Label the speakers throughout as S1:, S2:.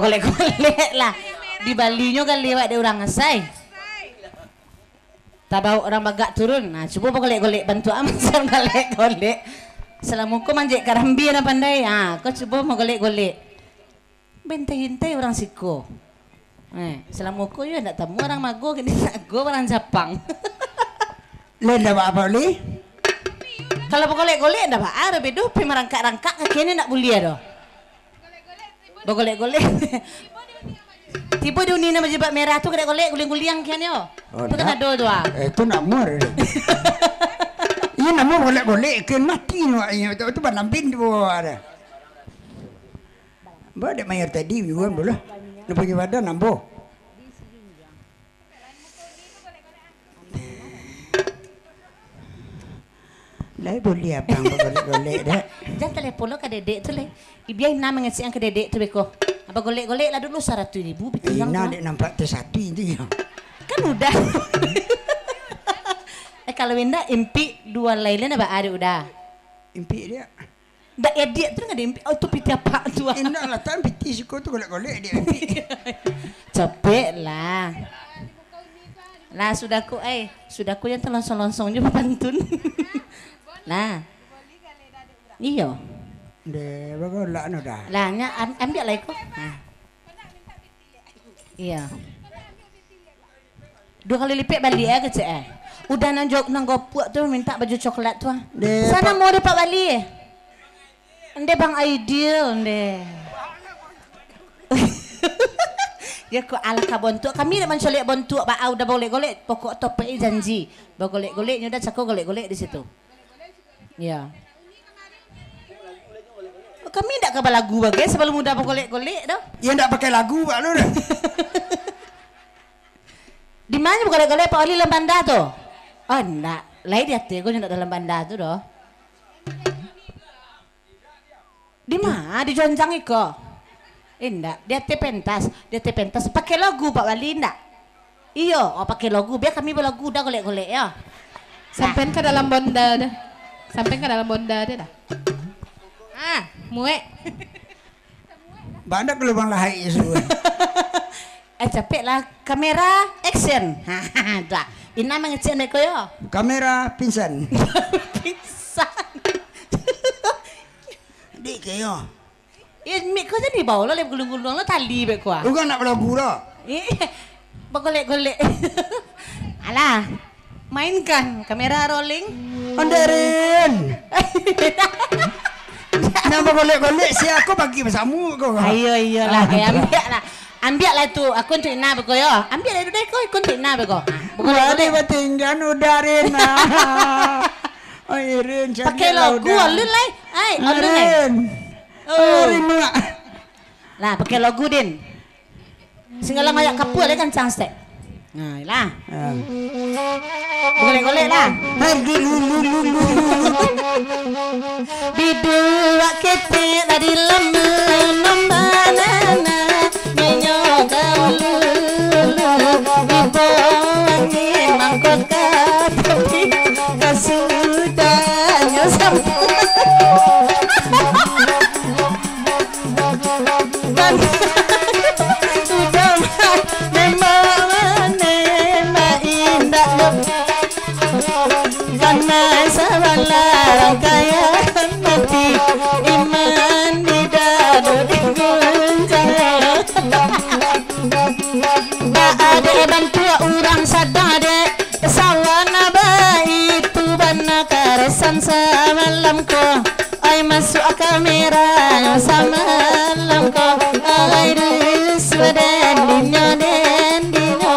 S1: Golek-golek lah di Balinya kan lewat dia orang ngesai tak bawa orang bagak turun. Nah coba golek-golek bantu amat golek-golek selamuku manjek karambi na pandai. Kau coba mau golek-golek bentai-hintai orang siko selamuku ya ndak temu orang mago kini mago orang Jepang
S2: lenda apa li
S1: kalau golek-golek ndak ada bedo pemerangkak-rangkak kini ndak boleh doh golek-golek tiba dunia nama jebak merah tu kena golek guling-guling kian yo. Tu kan ada tu
S2: itu namur. Ini namur golek-golek ke mati no itu tu ban lambin tu ada. Ba de mayor tadi bukan boleh. Nak pergi badan nambo. Lai boleh abang golek-golek dah.
S1: Jangan telepon lo ke dedek tu le. Ibiai nama ngasi ang ke dedek tu beko. Apa golek-golek lah dulu 100.000 betul yang.
S2: Ina dek nampak T1 itu ya.
S1: Kan udah. Kalau Winda impi 2 lainnya apa ada udah.
S2: Impi dia.
S1: Dak edit tu enggak ada impi. Oh tu piti apa tu?
S2: Ina lah tan piti suku tu golek-golek dia impi.
S1: Cepet lah. Lah sudahku sudahku yang terlongsong-longsong juga pantun. Lah. Iya.
S2: Deh, bagolak no dah.
S1: Lah nya ambil lah iko. Iya. 2 kali lipat balik kecek Udah nang gopuk tu minta baju coklat tu. Sana mau dapat balik. Ande bang ideal ande. Ya ko ala ka bontuk kami dak mencolek bontuk ba udah golek-golek pokok topek janji. Ba golek-goleknya udah cako golek-golek di situ. Ya. Kami ndak ke lagu bagai sebelum udah golek-golek dah.
S2: Ya ndak pakai lagu pak lu dah.
S1: Di mana golek-golek Pak Oli dalam banda tu? Oh ndak, lain di hati aku ndak dalam banda tu doh. Di mana? Di Jonjang iko. Ndak, di hati pentas pakai lagu Pak Wali ndak? Iyo, oh pakai lagu biar kami berlagu dah golek-golek ya.
S3: Sampai ke dalam bonda dah. Sampai ke dalam bonda dia dah. Muek.
S2: Bandak lubang lahai semua.
S1: Capek lah kamera action. Dah. Ina mengecek neko yo.
S2: Kamera pingsan.
S1: Pingsan.
S2: Dik kayo.
S1: Mik kau jadi bau lo lem gulung-gulung lo tali be ko.
S2: Bukan nak berlagu dah.
S1: Bagolek-golek. Alah. Mainkan kamera rolling.
S2: Anderin. Nama golek-golek si aku bagi bersama kau.
S1: Ayo lah, ambil lah. Ambil lah tu, aku untuk ina beko yo. Ambil lah duduk aku untuk ina beko.
S2: Boleh bertinggan udarin. Oh Irin,
S1: pakai lagu alun lah. Alun lah.
S2: Irin mak.
S1: Lah pakai lagu din. Singgalang ayak kapur lah kan chance tek. Nah, lah. Golek-golek lah. Di dua ketik lah di lemah nambanana nyanyo gaulu di bongi mangkok tapi kasudahnya sampai sudah memang indah karena sabalah kaya mati iman di dadu digunjang tak ada bantu orang sadade sawana itu bana karesan samalamku ay masuk kamera samalamku ay riswaden dinyo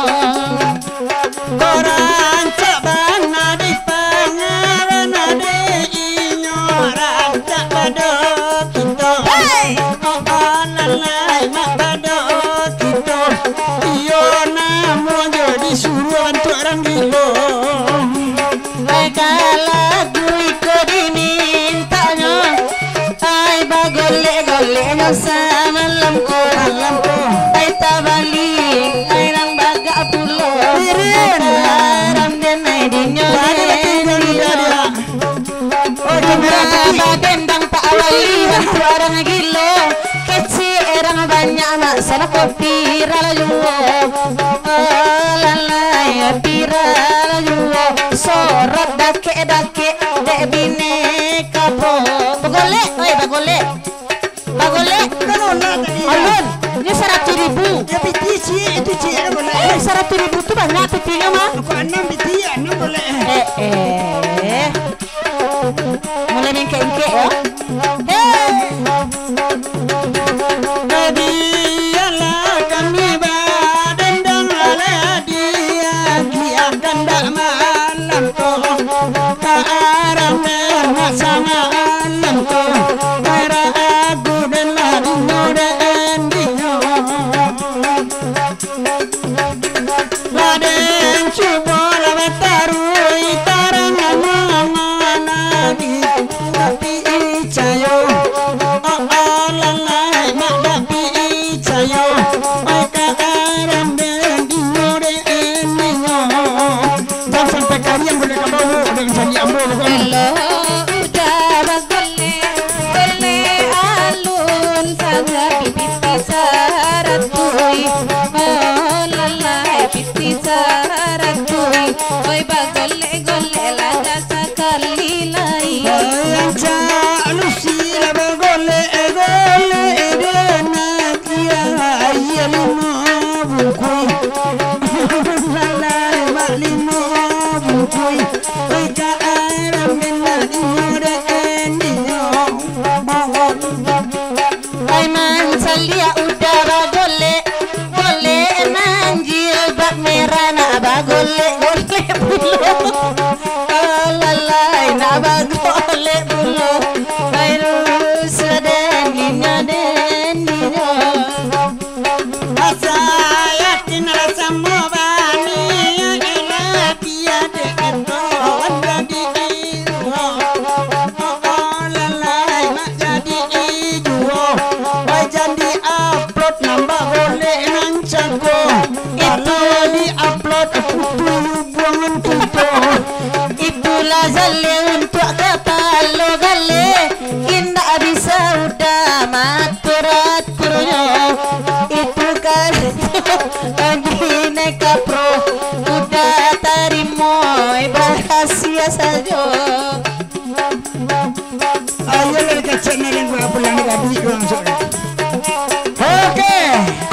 S1: Koran caban di pangaran ade inyoran tak badok kita lalai mak badok kita iyo namu jadi suruh untuk orang gilo lagu iko dimintanya ay bagolek-goleknya sama lampu ay tabalik ay nang baga pulo ram den ay dinyo dendang Pak Wali hantu orang gilo kecil orang banyak mak sana kopi rala juo lalai piral juo sorot dake dek bine kapo bagolek bagolek alun ini 100.000
S2: Ya piti si itu cik boleh.
S1: 100.000 tu banyak petinya mah
S2: Aku 6 piti 6 boleh.
S1: Mulai mengke-engke ya.
S2: Dialah kami badendang ala dia ganda malam ko karam nak sama alam ko ragu dan lagu dan dinyo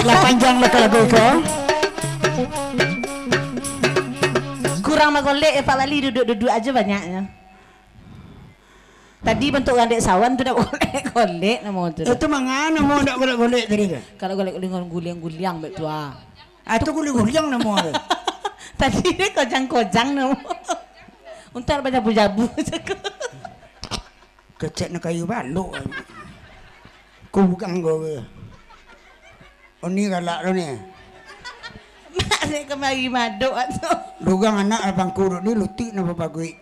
S2: Lah panjang lah lagu ko.
S1: Kurang mah golek Pak Wali duduk-duduk aja banyaknya. Tadi bentuk gandek sawan tu dah golek nama tu.
S2: Itu mangana mau ndak golek tadi tu.
S1: Kalau golek guliang betul ah.
S2: Itu guling-guling nama tu.
S1: Tadi dia kojang-kojang nama. Untar berjabu-jabu.
S2: Kecek nak kayu balok. Ku bukan go. Oh ni galak lo ni.
S1: Mak dia kemari maduk tu.
S2: Dugang anak abang kurut ni lutik nama bagui.